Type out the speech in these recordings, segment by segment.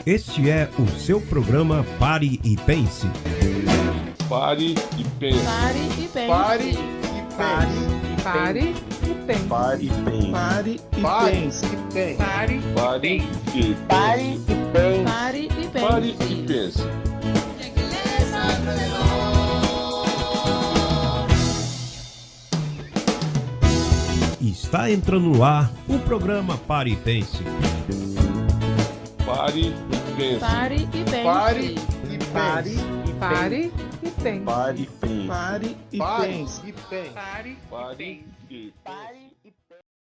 Este é o seu programa Pare e Pense. Pare e pense. Pare e pense. Pare e pense. Pare e pense. Pare e pense. Pare e pense. Pare e Pare e pense. Pare e pense. Pare e pense. Pare e pense. Está entrando no ar o programa Pare e Pense. Pare e pense. Pare e pense. Pare e Pare pense. e pare e pense. Pare e pense. Pare e Pare pense. e pense. Pare e pense.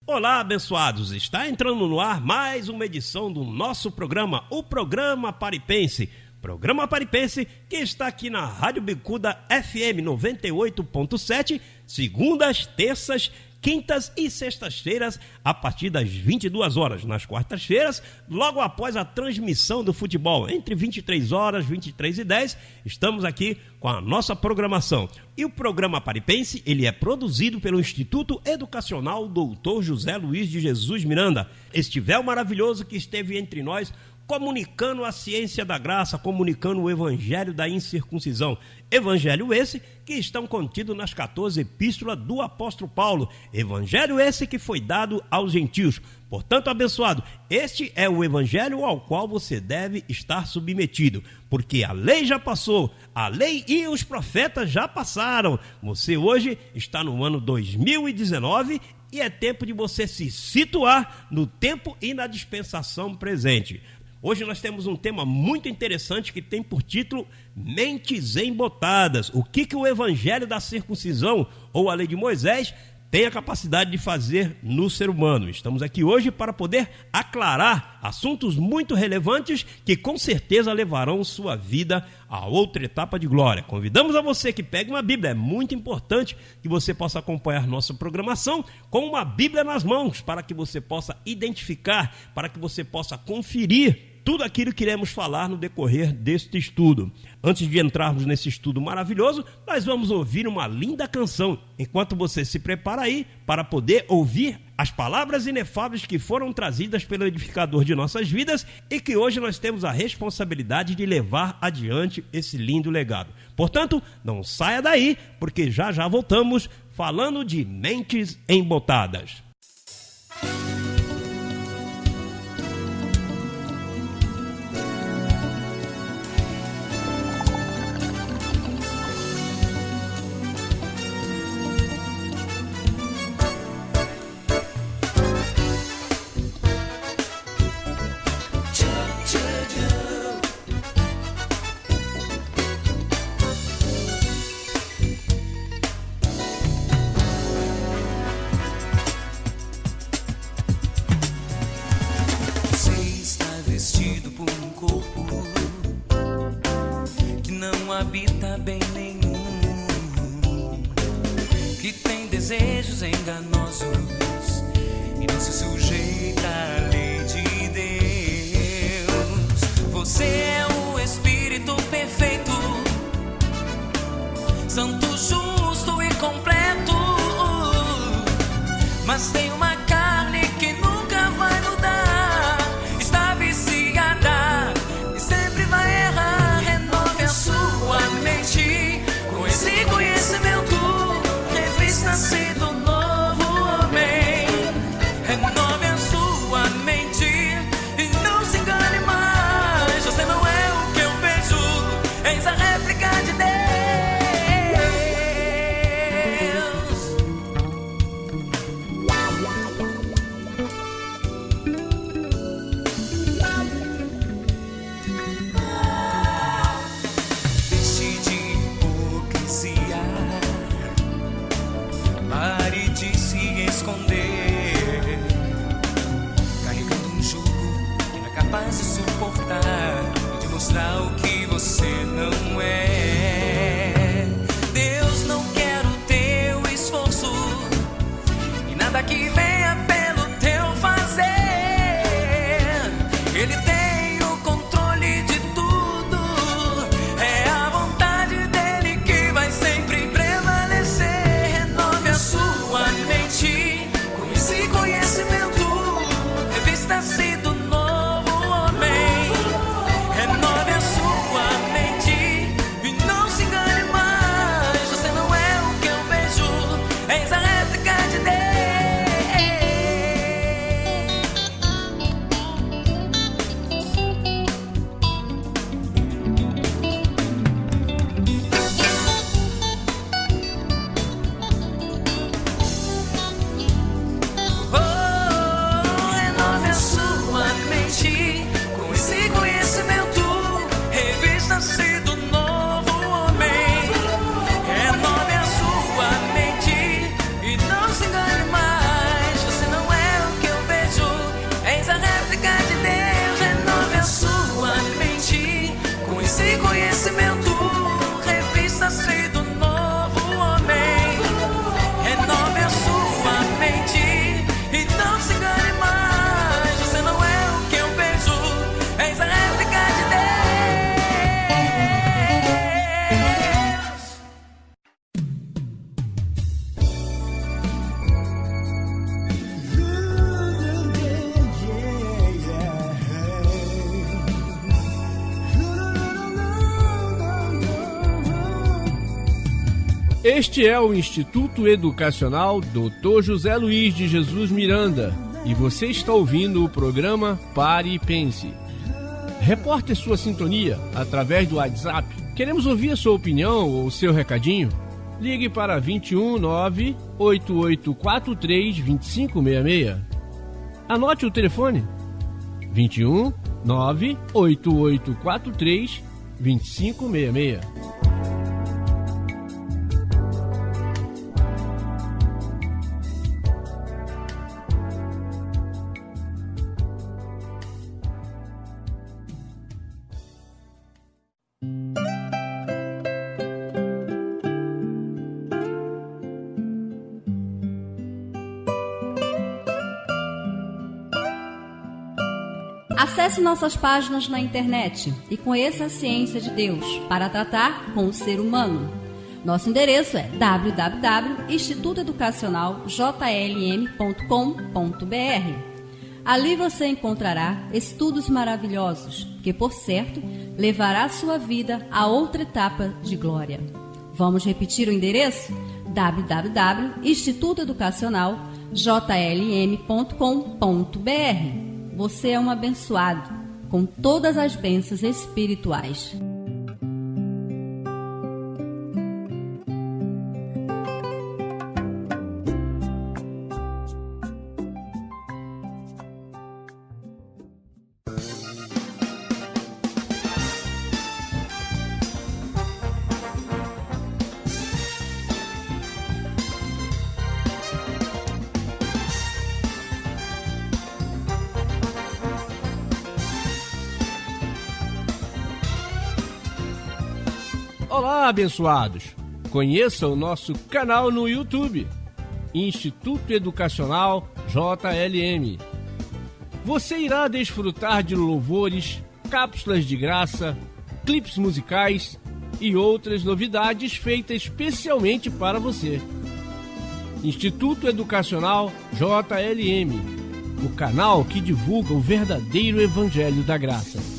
Olá, abençoados! Está entrando no ar mais uma edição do nosso programa, o programa Pare e Pense. Programa Pare e Pense, que está aqui na Rádio Bicuda FM 98.7, segundas, terças, quintas e sextas-feiras, a partir das 22 horas. Nas quartas-feiras, logo após a transmissão do futebol, entre 23 horas, 23h10, estamos aqui com a nossa programação. E o programa Pare e Pense, ele é produzido pelo Instituto Educacional Dr. José Luiz de Jesus Miranda. Este véu maravilhoso que esteve entre nós, comunicando a ciência da graça, comunicando o evangelho da incircuncisão. Evangelho esse que estão contidos nas 14 epístolas do apóstolo Paulo. Evangelho esse que foi dado aos gentios. Portanto, abençoado, este é o evangelho ao qual você deve estar submetido, porque a lei já passou, a lei e os profetas já passaram. Você hoje está no ano 2019 e é tempo de você se situar no tempo e na dispensação presente. Hoje nós temos um tema muito interessante que tem por título Mentes Embotadas. O que o evangelho da circuncisão ou a lei de Moisés tem a capacidade de fazer no ser humano. Estamos aqui hoje para poder aclarar assuntos muito relevantes que com certeza levarão sua vida a outra etapa de glória. Convidamos a você que pegue uma Bíblia. É muito importante que você possa acompanhar nossa programação com uma Bíblia nas mãos, para que você possa identificar, para que você possa conferir tudo aquilo que iremos falar no decorrer deste estudo. Antes de entrarmos nesse estudo maravilhoso, nós vamos ouvir uma linda canção, enquanto você se prepara aí para poder ouvir as palavras inefáveis que foram trazidas pelo edificador de nossas vidas e que hoje nós temos a responsabilidade de levar adiante esse lindo legado. Portanto, não saia daí, porque já voltamos falando de mentes embotadas. Habita bem nenhum, que tem desejos enganosos e não se sujeita à lei de Deus. Você é o Espírito perfeito, santo, justo e completo, mas tem uma carne que nunca vai mudar, está viciada e sempre vai errar. Sua mente, com esse conhecimento, revista-se do novo homem. Renove a sua mente e não se engane mais. Você não é o que eu vejo, eis a réplica de Deus. Capaz de suportar e de mostrar o que você não é. Deus não quer o teu esforço e nada que venha pelo teu fazer. Ele tem o controle de tudo, é a vontade dele que vai sempre prevalecer. Renove a sua mente com esse conhecimento, revista-se do novo homem. mentir. E não se engane mais, você não é o que eu penso, és a réplica de Deus. Este é o Instituto Educacional Dr. José Luiz de Jesus Miranda e você está ouvindo o programa Pare e Pense. Reporte sua sintonia através do WhatsApp. Queremos ouvir a sua opinião ou seu recadinho. Ligue para 21 98843 2566. Anote o telefone: 21 98843 2566. Acesse nossas páginas na internet e conheça a ciência de Deus para tratar com o ser humano. Nosso endereço é www.institutoeducacionaljlm.com.br. Ali você encontrará estudos maravilhosos que, por certo, levará sua vida a outra etapa de glória. Vamos repetir o endereço? www.institutoeducacionaljlm.com.br. Você é um abençoado com todas as bênçãos espirituais. Olá, abençoados! Conheça o nosso canal no YouTube, Instituto Educacional JLM. Você irá desfrutar de louvores, cápsulas de graça, clipes musicais e outras novidades feitas especialmente para você. Instituto Educacional JLM, o canal que divulga o verdadeiro Evangelho da Graça.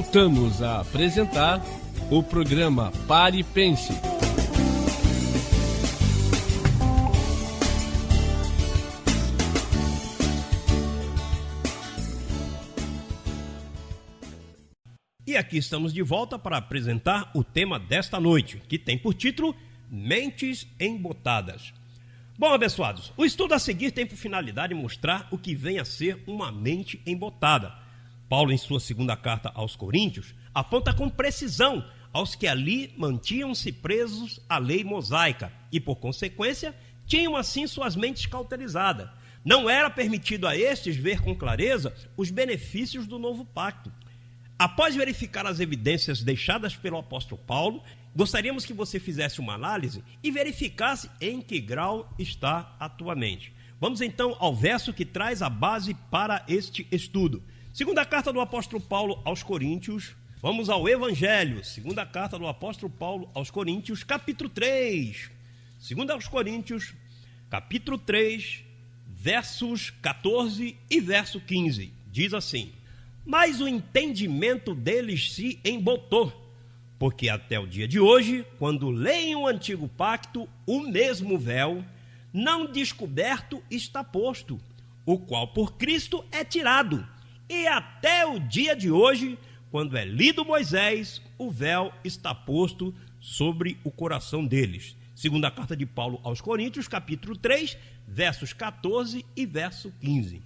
Voltamos a apresentar o programa Pare e Pense. E aqui estamos de volta para apresentar o tema desta noite, que tem por título Mentes Embotadas. Bom, abençoados, o estudo a seguir tem por finalidade mostrar o que vem a ser uma mente embotada. Paulo, em sua segunda carta aos Coríntios, aponta com precisão aos que ali mantinham-se presos à lei mosaica e, por consequência, tinham assim suas mentes cauterizadas. Não era permitido a estes ver com clareza os benefícios do novo pacto. Após verificar as evidências deixadas pelo apóstolo Paulo, gostaríamos que você fizesse uma análise e verificasse em que grau está atualmente. Vamos então ao verso que traz a base para este estudo. Segunda carta do apóstolo Paulo aos Coríntios, vamos ao Evangelho. Segunda carta do apóstolo Paulo aos Coríntios, capítulo 3. Segunda aos Coríntios, capítulo 3, versos 14 e verso 15. Diz assim: mas o entendimento deles se embotou, porque até o dia de hoje, quando leem o antigo pacto, o mesmo véu, não descoberto, está posto, o qual por Cristo é tirado. E até o dia de hoje, quando é lido Moisés, o véu está posto sobre o coração deles. Segunda carta de Paulo aos Coríntios, capítulo 3, versos 14 e verso 15.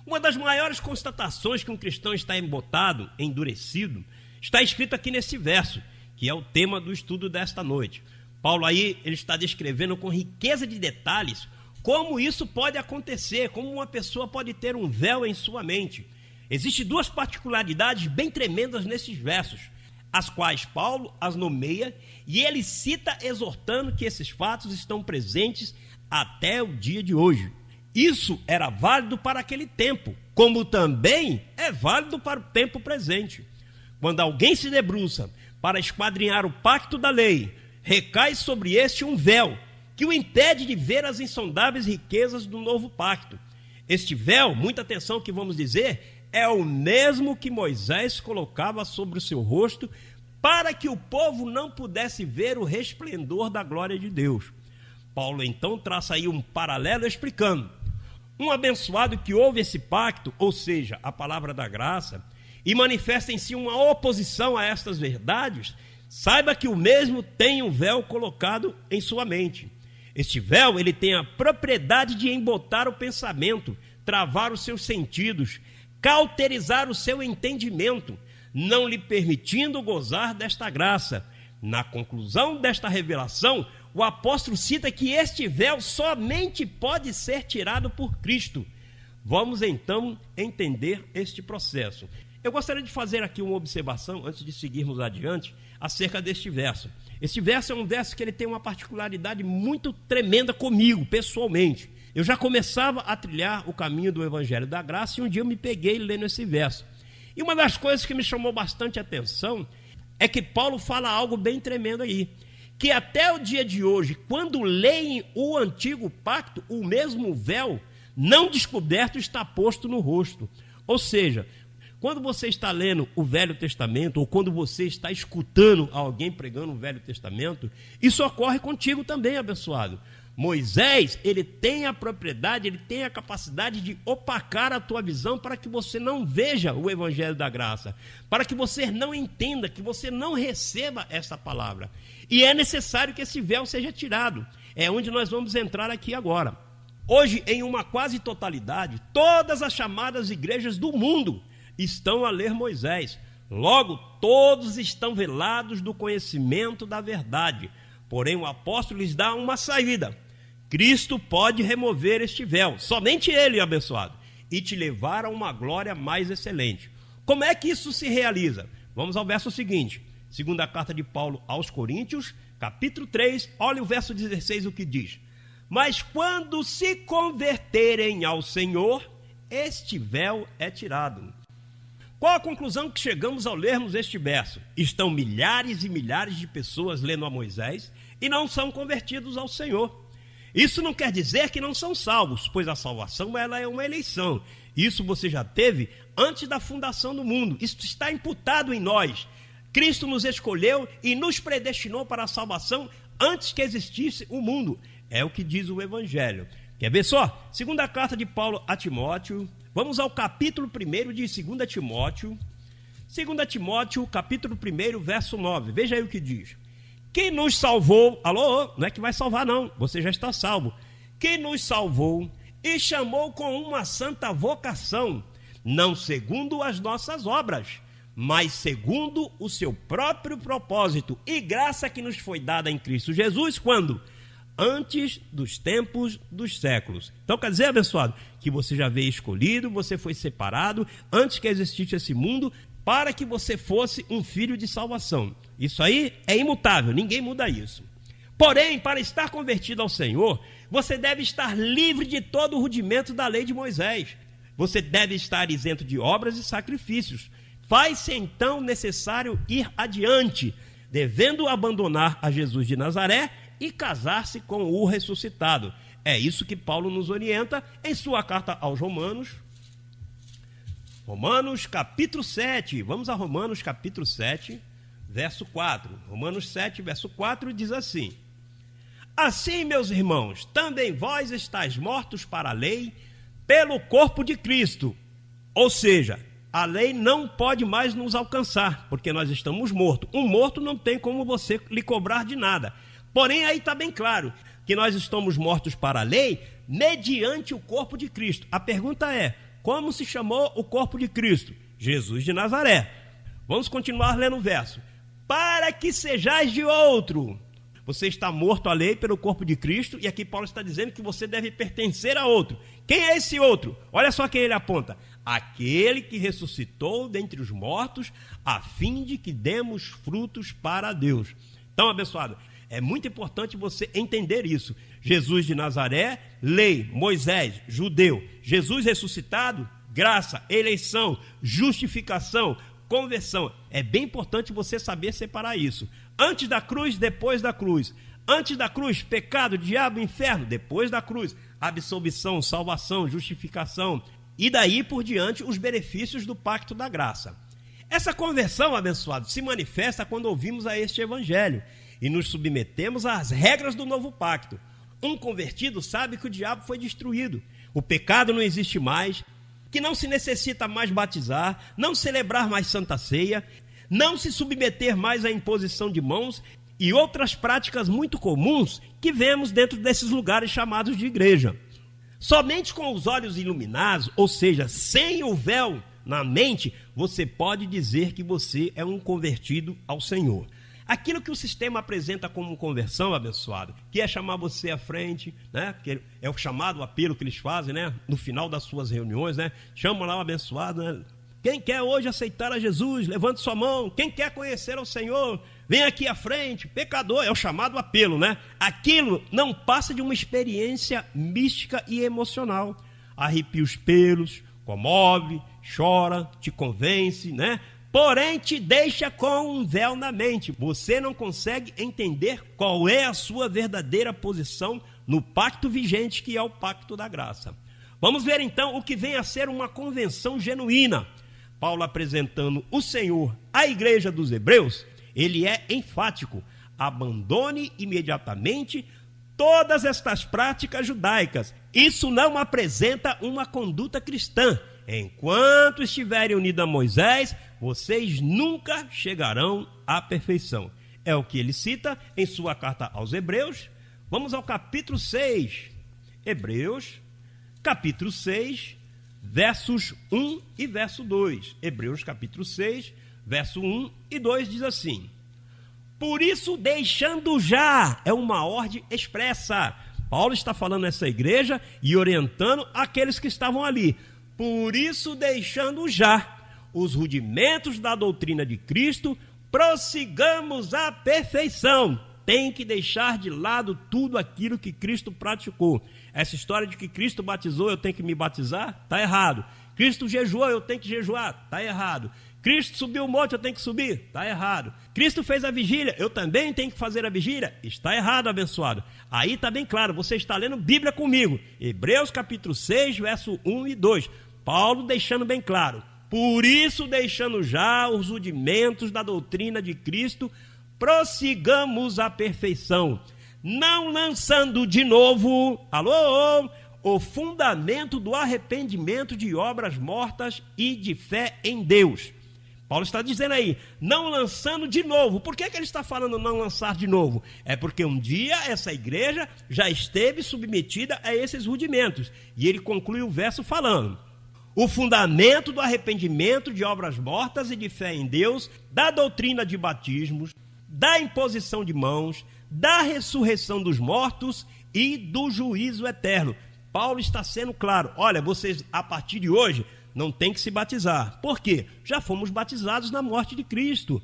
Uma das maiores constatações que um cristão está embotado, endurecido, está escrito aqui nesse verso, que é o tema do estudo desta noite. Paulo aí, ele está descrevendo com riqueza de detalhes como isso pode acontecer, como uma pessoa pode ter um véu em sua mente. Existem duas particularidades bem tremendas nesses versos, as quais Paulo as nomeia e ele cita exortando que esses fatos estão presentes até o dia de hoje. Isso era válido para aquele tempo, como também é válido para o tempo presente. Quando alguém se debruça para esquadrinhar o pacto da lei, recai sobre este um véu que o impede de ver as insondáveis riquezas do novo pacto. Este véu, muita atenção que vamos dizer, é o mesmo que Moisés colocava sobre o seu rosto para que o povo não pudesse ver o resplendor da glória de Deus. Paulo então traça aí um paralelo explicando: um abençoado que ouve esse pacto, ou seja, a palavra da graça, e manifesta em si uma oposição a estas verdades, saiba que o mesmo tem um véu colocado em sua mente. Este véu, ele tem a propriedade de embotar o pensamento, travar os seus sentidos, cauterizar o seu entendimento, não lhe permitindo gozar desta graça. Na conclusão desta revelação, o apóstolo cita que este véu somente pode ser tirado por Cristo. Vamos então entender este processo. Eu gostaria de fazer aqui uma observação, antes de seguirmos adiante, acerca deste verso. Este verso é um verso que ele tem uma particularidade muito tremenda comigo, pessoalmente. Eu já começava a trilhar o caminho do Evangelho da Graça e um dia eu me peguei lendo esse verso. E uma das coisas que me chamou bastante atenção é que Paulo fala algo bem tremendo aí, que até o dia de hoje, quando leem o antigo pacto, o mesmo véu não descoberto está posto no rosto. Ou seja, quando você está lendo o Velho Testamento, ou quando você está escutando alguém pregando o Velho Testamento, isso ocorre contigo também, abençoado. Moisés, ele tem a propriedade, ele tem a capacidade de opacar a tua visão para que você não veja o Evangelho da Graça, para que você não entenda, que você não receba essa palavra. E é necessário que esse véu seja tirado. É onde nós vamos entrar aqui agora. Hoje, em uma quase totalidade, todas as chamadas igrejas do mundo estão a ler Moisés. Logo, todos estão velados do conhecimento da verdade. Porém, o apóstolo lhes dá uma saída. Cristo pode remover este véu, somente ele, abençoado, e te levar a uma glória mais excelente. Como é que isso se realiza? Vamos ao verso seguinte, segunda carta de Paulo aos Coríntios, capítulo 3, olha o verso 16, o que diz: mas quando se converterem ao Senhor, este véu é tirado. Qual a conclusão que chegamos ao lermos este verso? Estão milhares e milhares de pessoas lendo a Moisés e não são convertidos ao Senhor. Isso não quer dizer que não são salvos, pois a salvação ela é uma eleição. Isso você já teve antes da fundação do mundo. Isso está imputado em nós. Cristo nos escolheu e nos predestinou para a salvação antes que existisse o mundo. É o que diz o Evangelho. Quer ver só? Segunda carta de Paulo a Timóteo. Vamos ao capítulo 1 de 2 Timóteo. 2 Timóteo, capítulo 1, verso 9. Veja aí o que diz. Quem nos salvou, alô, não é que vai salvar não, você já está salvo. Quem nos salvou e chamou com uma santa vocação, não segundo as nossas obras, mas segundo o seu próprio propósito e graça que nos foi dada em Cristo Jesus, quando? Antes dos tempos dos séculos. Então quer dizer, abençoado, que você já veio escolhido, você foi separado, antes que existisse esse mundo, para que você fosse um filho de salvação. Isso aí é imutável, ninguém muda isso. Porém, para estar convertido ao Senhor, você deve estar livre de todo o rudimento da lei de Moisés. Você deve estar isento de obras e sacrifícios. Faz-se então necessário ir adiante, devendo abandonar a Jesus de Nazaré e casar-se com o ressuscitado. É isso que Paulo nos orienta em sua carta aos Romanos. Romanos capítulo 7, vamos a Romanos capítulo 7, verso 4. Romanos 7, verso 4 diz assim: assim, meus irmãos, também vós estáis mortos para a lei pelo corpo de Cristo. Ou seja, a lei não pode mais nos alcançar, porque nós estamos mortos. Um morto não tem como você lhe cobrar de nada. Porém, aí está bem claro que nós estamos mortos para a lei mediante o corpo de Cristo. A pergunta é, como se chamou o corpo de Cristo? Jesus de Nazaré. Vamos continuar lendo o verso. Para que sejais de outro. Você está morto à lei pelo corpo de Cristo, e aqui Paulo está dizendo que você deve pertencer a outro. Quem é esse outro? Olha só quem ele aponta. Aquele que ressuscitou dentre os mortos, a fim de que demos frutos para Deus. Então, abençoado, é muito importante você entender isso. Jesus de Nazaré, lei, Moisés, judeu. Jesus ressuscitado, graça, eleição, justificação, conversão. É bem importante você saber separar isso. Antes da cruz, depois da cruz. Antes da cruz, pecado, diabo, inferno. Depois da cruz, absolvição, salvação, justificação. E daí por diante, os benefícios do pacto da graça. Essa conversão, abençoado, se manifesta quando ouvimos a este evangelho e nos submetemos às regras do novo pacto. Um convertido sabe que o diabo foi destruído. O pecado não existe mais, que não se necessita mais batizar, não celebrar mais Santa Ceia, não se submeter mais à imposição de mãos e outras práticas muito comuns que vemos dentro desses lugares chamados de igreja. Somente com os olhos iluminados, ou seja, sem o véu na mente, você pode dizer que você é um convertido ao Senhor. Aquilo que o sistema apresenta como conversão, abençoado, que é chamar você à frente, né? Que é o chamado apelo que eles fazem, né? No final das suas reuniões, né? Chama lá o abençoado, né? Quem quer hoje aceitar a Jesus, levante sua mão. Quem quer conhecer ao Senhor, vem aqui à frente. Pecador, é o chamado apelo, né? Aquilo não passa de uma experiência mística e emocional. Arrepia os pelos, comove, chora, te convence, né? Porém, te deixa com um véu na mente. Você não consegue entender qual é a sua verdadeira posição no pacto vigente, que é o pacto da graça. Vamos ver então o que vem a ser uma convenção genuína. Paulo apresentando o Senhor à igreja dos Hebreus, ele é enfático. Abandone imediatamente todas estas práticas judaicas. Isso não apresenta uma conduta cristã. Enquanto estiverem unidos a Moisés, vocês nunca chegarão à perfeição. É o que ele cita em sua carta aos Hebreus. Vamos ao capítulo 6. Hebreus, capítulo 6, versos 1 e verso 2. Hebreus, capítulo 6, verso 1 e 2 diz assim: por isso, deixando já, é uma ordem expressa. Paulo está falando nessa igreja e orientando aqueles que estavam ali. Por isso, deixando já os rudimentos da doutrina de Cristo, prossigamos à perfeição. Tem que deixar de lado tudo aquilo que Cristo praticou. Essa história de que Cristo batizou, eu tenho que me batizar, está errado. Cristo jejuou, eu tenho que jejuar, está errado. Cristo subiu o monte, eu tenho que subir, está errado. Cristo fez a vigília, eu também tenho que fazer a vigília, está errado, abençoado. Aí está bem claro, você está lendo Bíblia comigo. Hebreus capítulo 6, verso 1 e 2. Paulo deixando bem claro. Por isso, deixando já os rudimentos da doutrina de Cristo, prossigamos à perfeição, não lançando de novo, o fundamento do arrependimento de obras mortas e de fé em Deus. Paulo está dizendo aí, não lançando de novo. Por que ele está falando não lançar de novo? É porque um dia essa igreja já esteve submetida a esses rudimentos. E ele conclui o verso falando: o fundamento do arrependimento de obras mortas e de fé em Deus, da doutrina de batismos, da imposição de mãos, da ressurreição dos mortos e do juízo eterno. Paulo está sendo claro, olha, vocês a partir de hoje não tem que se batizar. Por quê? Já fomos batizados na morte de Cristo.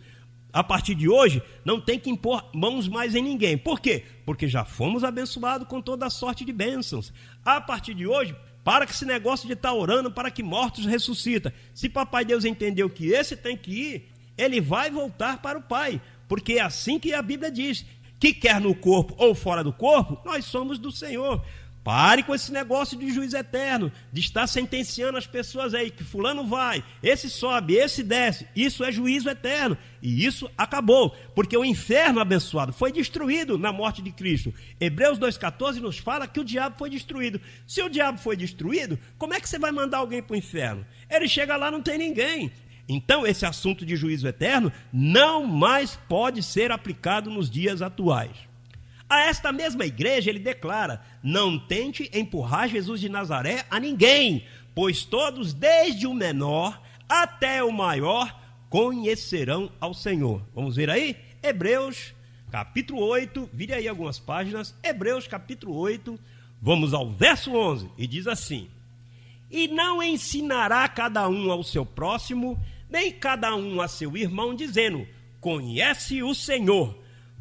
A partir de hoje não tem que impor mãos mais em ninguém. Por quê? Porque já fomos abençoados com toda a sorte de bênçãos. A partir de hoje, para que esse negócio de estar orando para que mortos ressuscitem. Se Papai Deus entendeu que esse tem que ir, ele vai voltar para o Pai. Porque é assim que a Bíblia diz, que quer no corpo ou fora do corpo, nós somos do Senhor. Pare com esse negócio de juiz eterno, de estar sentenciando as pessoas aí, que fulano vai, esse sobe, esse desce. Isso é juízo eterno. E isso acabou, porque o inferno, abençoado, foi destruído na morte de Cristo. Hebreus 2,14 nos fala que o diabo foi destruído. Se o diabo foi destruído, como é que você vai mandar alguém para o inferno? Ele chega lá, não tem ninguém. Então, esse assunto de juízo eterno não mais pode ser aplicado nos dias atuais. A esta mesma igreja ele declara, não tente empurrar Jesus de Nazaré a ninguém, pois todos, desde o menor até o maior, conhecerão ao Senhor. Vamos ver aí? Hebreus, capítulo 8, vire aí algumas páginas, Hebreus, capítulo 8, vamos ao verso 11, e diz assim: e não ensinará cada um ao seu próximo, nem cada um a seu irmão, dizendo, conhece o Senhor,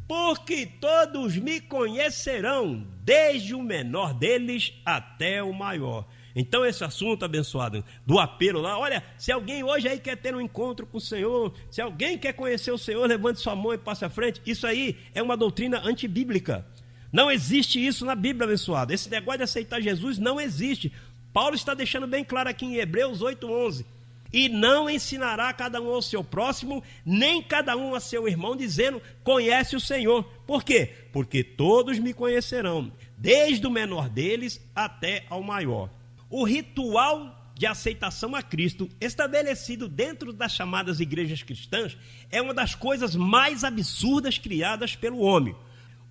porque todos me conhecerão, desde o menor deles até o maior. Então esse assunto, abençoado, do apelo lá, olha, se alguém hoje aí quer ter um encontro com o Senhor, se alguém quer conhecer o Senhor, levante sua mão e passe à frente. Isso aí é uma doutrina antibíblica. Não existe isso na Bíblia, abençoado. Esse negócio de aceitar Jesus não existe. Paulo está deixando bem claro aqui em Hebreus 8:11. E não ensinará cada um ao seu próximo, nem cada um a seu irmão, dizendo, conhece o Senhor. Por quê? Porque todos me conhecerão, desde o menor deles até ao maior. O ritual de aceitação a Cristo, estabelecido dentro das chamadas igrejas cristãs, é uma das coisas mais absurdas criadas pelo homem.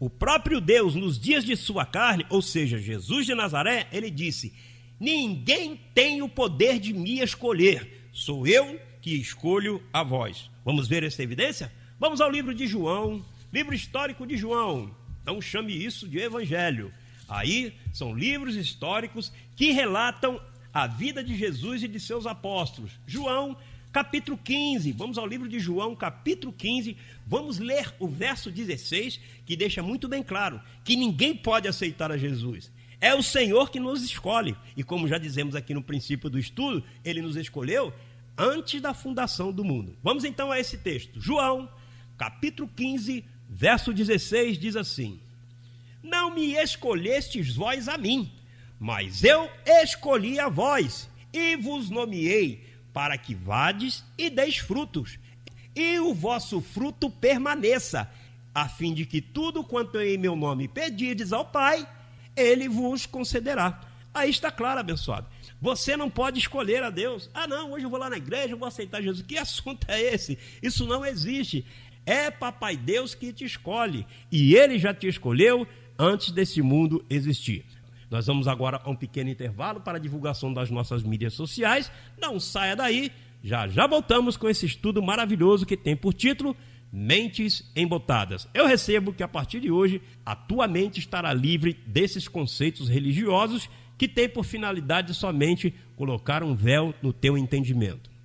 O próprio Deus, nos dias de sua carne, ou seja, Jesus de Nazaré, ele disse, ninguém tem o poder de me escolher, sou eu que escolho a vós. Vamos ver essa evidência? Vamos ao livro de João, livro histórico de João. Não chame isso de evangelho. Aí são livros históricos que relatam a vida de Jesus e de seus apóstolos. João, capítulo 15. Vamos ao livro de João, capítulo 15. Vamos ler o verso 16, que deixa muito bem claro que ninguém pode aceitar a Jesus. É o Senhor que nos escolhe. E como já dizemos aqui no princípio do estudo, ele nos escolheu antes da fundação do mundo. Vamos então a esse texto. João, capítulo 15, verso 16, diz assim: não me escolhestes vós a mim, mas eu escolhi a vós, e vos nomeei, para que vades e deis frutos, e o vosso fruto permaneça, a fim de que tudo quanto em meu nome pedirdes ao Pai, ele vos concederá. Aí está claro, abençoado. Você não pode escolher a Deus. Ah não, hoje eu vou lá na igreja, eu vou aceitar Jesus. Que assunto é esse? Isso não existe. É Papai Deus que te escolhe, e ele já te escolheu antes desse mundo existir. Nós vamos agora a um pequeno intervalo para a divulgação das nossas mídias sociais. Não saia daí, já voltamos com esse estudo maravilhoso que tem por título Mentes Embotadas. Eu recebo que a partir de hoje a tua mente estará livre desses conceitos religiosos que têm por finalidade somente colocar um véu no teu entendimento.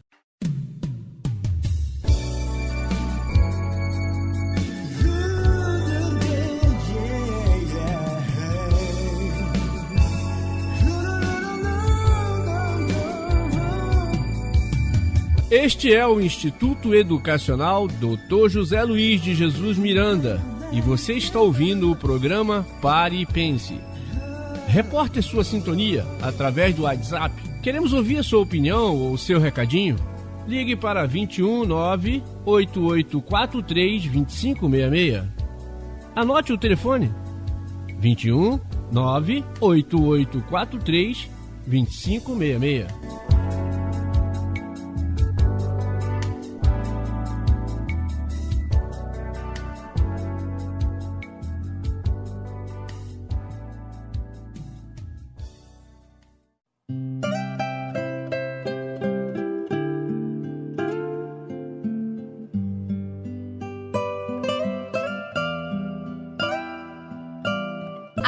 Este é o Instituto Educacional Dr. José Luiz de Jesus Miranda e você está ouvindo o programa Pare e Pense. Reporte sua sintonia através do WhatsApp. Queremos ouvir a sua opinião ou seu recadinho? Ligue para 21 98843 2566. Anote o telefone: 21 98843 2566.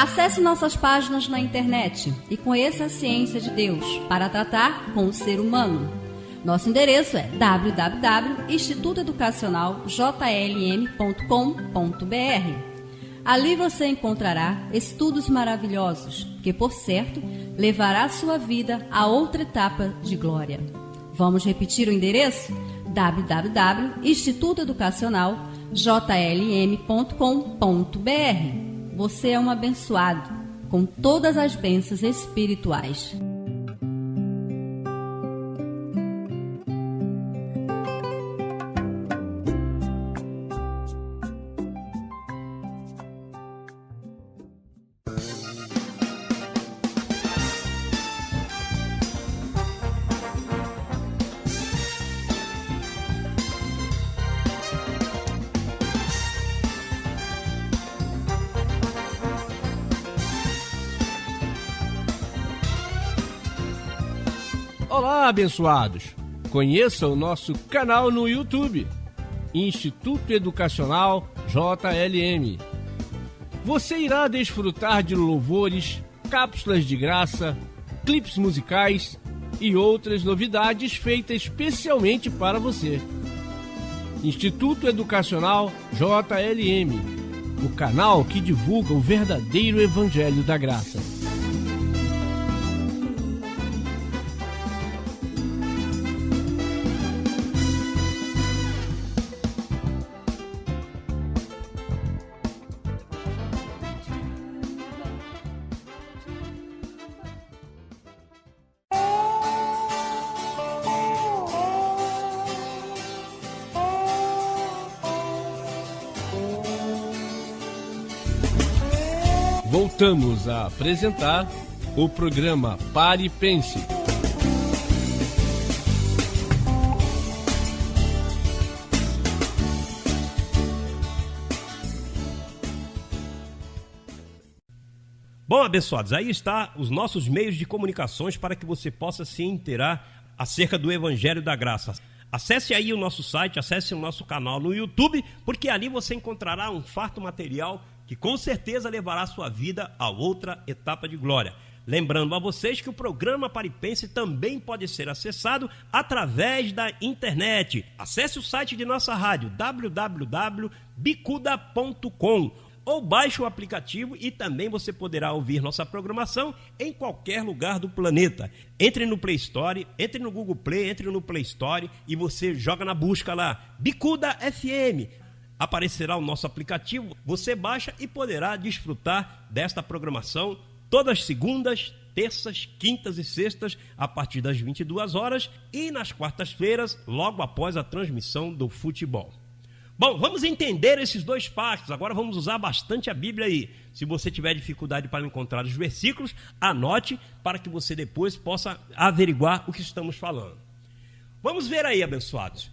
Acesse nossas páginas na internet e conheça a ciência de Deus para tratar com o ser humano. Nosso endereço é www.institutoeducacionaljlm.com.br. Ali você encontrará estudos maravilhosos que, por certo, levará sua vida a outra etapa de glória. Vamos repetir o endereço? www.institutoeducacionaljlm.com.br. Você é um abençoado com todas as bênçãos espirituais. Olá, abençoados! Conheça o nosso canal no YouTube, Instituto Educacional JLM. Você irá desfrutar de louvores, cápsulas de graça, clipes musicais e outras novidades feitas especialmente para você. Instituto Educacional JLM, o canal que divulga o verdadeiro Evangelho da Graça. Voltamos a apresentar o programa Pare e Pense. Bom, abençoados, aí está os nossos meios de comunicações para que você possa se inteirar acerca do Evangelho da Graça. Acesse aí o nosso site, acesse o nosso canal no YouTube, porque ali você encontrará um farto material que com certeza levará a sua vida a outra etapa de glória. Lembrando a vocês que o programa Pare e Pense também pode ser acessado através da internet. Acesse o site de nossa rádio, www.bicuda.com, ou baixe o aplicativo e também você poderá ouvir nossa programação em qualquer lugar do planeta. Entre no Play Store, entre no Google Play, entre no Play Store e você joga na busca lá, Bicuda FM. Aparecerá o nosso aplicativo, você baixa e poderá desfrutar desta programação todas as segundas, terças, quintas e sextas, a partir das 22 horas e nas quartas-feiras, logo após a transmissão do futebol. Bom, vamos entender esses dois pactos. Agora vamos usar bastante a Bíblia aí. Se você tiver dificuldade para encontrar os versículos, anote para que você depois possa averiguar o que estamos falando. Vamos ver aí, abençoados.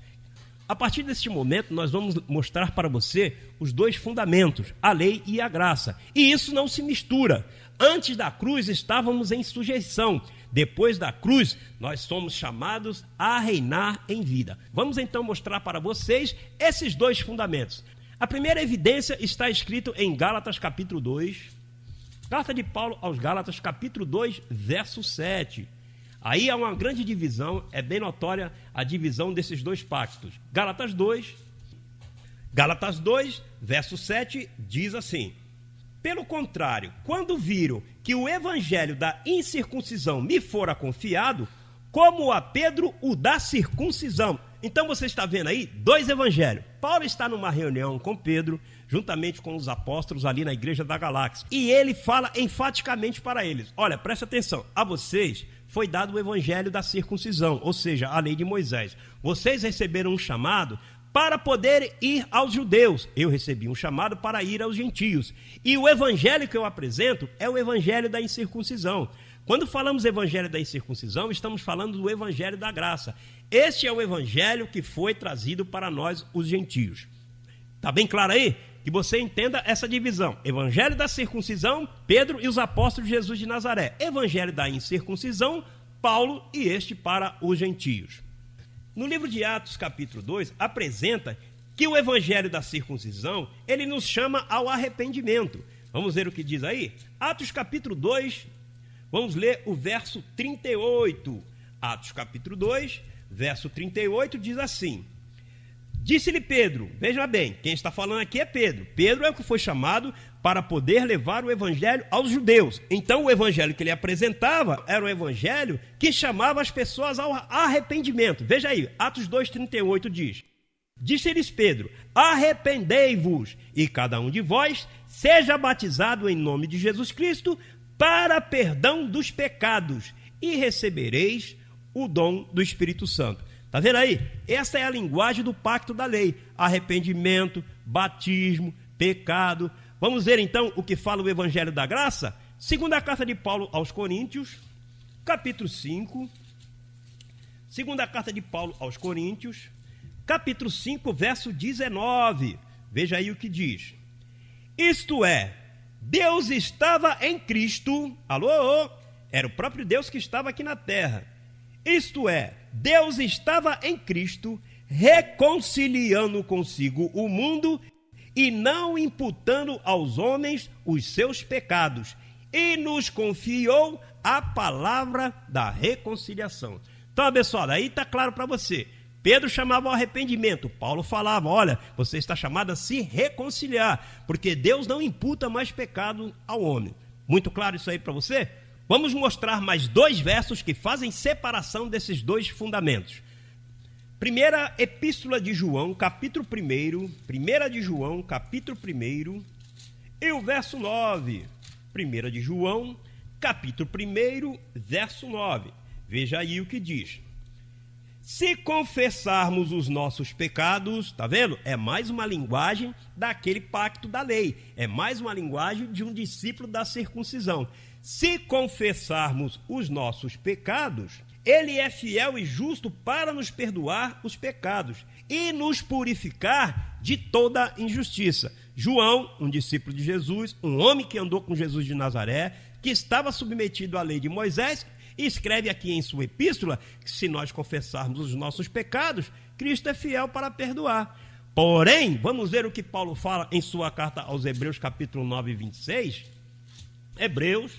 A partir deste momento, nós vamos mostrar para você os dois fundamentos, a lei e a graça. E isso não se mistura. Antes da cruz, estávamos em sujeição. Depois da cruz, nós somos chamados a reinar em vida. Vamos então mostrar para vocês esses dois fundamentos. A primeira evidência está escrito em Gálatas capítulo 2. Carta de Paulo aos Gálatas capítulo 2, verso 7. Aí há uma grande divisão, é bem notória a divisão desses dois pactos. Gálatas 2, verso 7, diz assim: pelo contrário, quando viram que o evangelho da incircuncisão me fora confiado, como a Pedro o da circuncisão. Então você está vendo aí dois evangelhos. Paulo está numa reunião com Pedro, juntamente com os apóstolos ali na igreja da Galáxia. E ele fala enfaticamente para eles: olha, presta atenção, a vocês foi dado o evangelho da circuncisão, ou seja, a lei de Moisés. Vocês receberam um chamado para poder ir aos judeus. Eu recebi um chamado para ir aos gentios. E o evangelho que eu apresento é o evangelho da incircuncisão. Quando falamos evangelho da incircuncisão, estamos falando do evangelho da graça. Este é o evangelho que foi trazido para nós, os gentios. Está bem claro aí? Que você entenda essa divisão. Evangelho da circuncisão, Pedro e os apóstolos de Jesus de Nazaré. Evangelho da incircuncisão, Paulo e este para os gentios. No livro de Atos, capítulo 2, apresenta que o evangelho da circuncisão, ele nos chama ao arrependimento. Vamos ver o que diz aí? Atos, capítulo 2, vamos ler o verso 38. Atos, capítulo 2, verso 38, diz assim: disse-lhe Pedro, veja bem, quem está falando aqui é Pedro. Pedro é o que foi chamado para poder levar o evangelho aos judeus. Então o evangelho que ele apresentava era um evangelho que chamava as pessoas ao arrependimento. Veja aí, Atos 2,38 diz: disse-lhes Pedro, arrependei-vos, e cada um de vós seja batizado em nome de Jesus Cristo para perdão dos pecados, e recebereis o dom do Espírito Santo. Está vendo aí? Essa é a linguagem do pacto da lei. Arrependimento, batismo, pecado. Vamos ver então o que fala o Evangelho da Graça? Segunda carta de Paulo aos Coríntios, capítulo 5. Segunda carta de Paulo aos Coríntios, capítulo 5, verso 19. Veja aí o que diz. Isto é, Deus estava em Cristo. Alô? Era o próprio Deus que estava aqui na terra. Isto é, Deus estava em Cristo, reconciliando consigo o mundo e não imputando aos homens os seus pecados, e nos confiou a palavra da reconciliação. Então, abençoado, aí está claro para você. Pedro chamava ao arrependimento, Paulo falava, olha, você está chamado a se reconciliar, porque Deus não imputa mais pecado ao homem. Muito claro isso aí para você? Vamos mostrar mais 2 versos que fazem separação desses 2 fundamentos. Primeira Epístola de João, capítulo 1, 1 de João, capítulo 1, e o verso 9. 1 de João, capítulo 1, verso 9. Veja aí o que diz. Se confessarmos os nossos pecados, tá vendo? É mais uma linguagem daquele pacto da lei. É mais uma linguagem de um discípulo da circuncisão. Se confessarmos os nossos pecados, ele é fiel e justo para nos perdoar os pecados e nos purificar de toda injustiça. João, um discípulo de Jesus, um homem que andou com Jesus de Nazaré, que estava submetido à lei de Moisés, escreve aqui em sua epístola que se nós confessarmos os nossos pecados, Cristo é fiel para perdoar. Porém, vamos ver o que Paulo fala em sua carta aos Hebreus, capítulo 9, 26. Hebreus,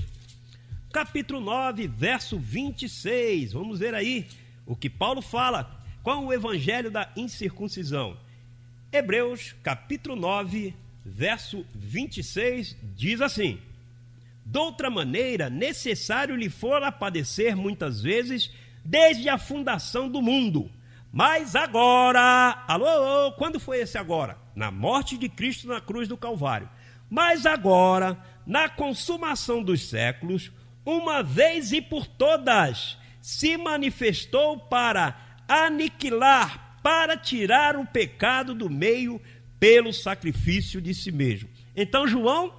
capítulo 9, verso 26. Vamos ver aí o que Paulo fala com o evangelho da incircuncisão. Hebreus, capítulo 9, verso 26, diz assim: Doutra maneira, necessário lhe fora padecer muitas vezes desde a fundação do mundo. Mas agora, alô, quando foi esse agora? Na morte de Cristo na cruz do Calvário. Mas agora, na consumação dos séculos, uma vez e por todas, se manifestou para aniquilar, para tirar o pecado do meio pelo sacrifício de si mesmo. Então João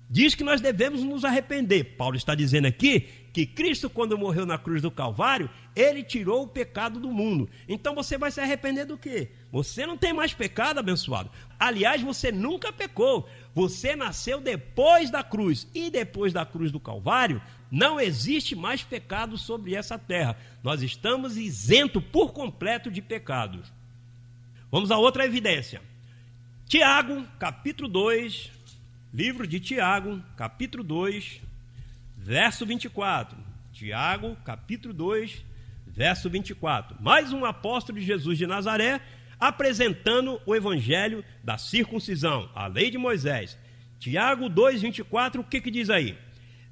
diz que nós devemos nos arrepender. Paulo está dizendo aqui que Cristo, quando morreu na cruz do Calvário, ele tirou o pecado do mundo. Então você vai se arrepender do quê? Você não tem mais pecado, abençoado. Aliás, você nunca pecou. Você nasceu depois da cruz. E depois da cruz do Calvário, não existe mais pecado sobre essa terra. Nós estamos isentos por completo de pecados. Vamos a outra evidência. Tiago, capítulo 2, livro de Tiago, capítulo 2, verso 24. Tiago, capítulo 2, verso 24. Mais um apóstolo de Jesus de Nazaré, apresentando o evangelho da circuncisão, a lei de Moisés. Tiago 2, 24, o que diz aí?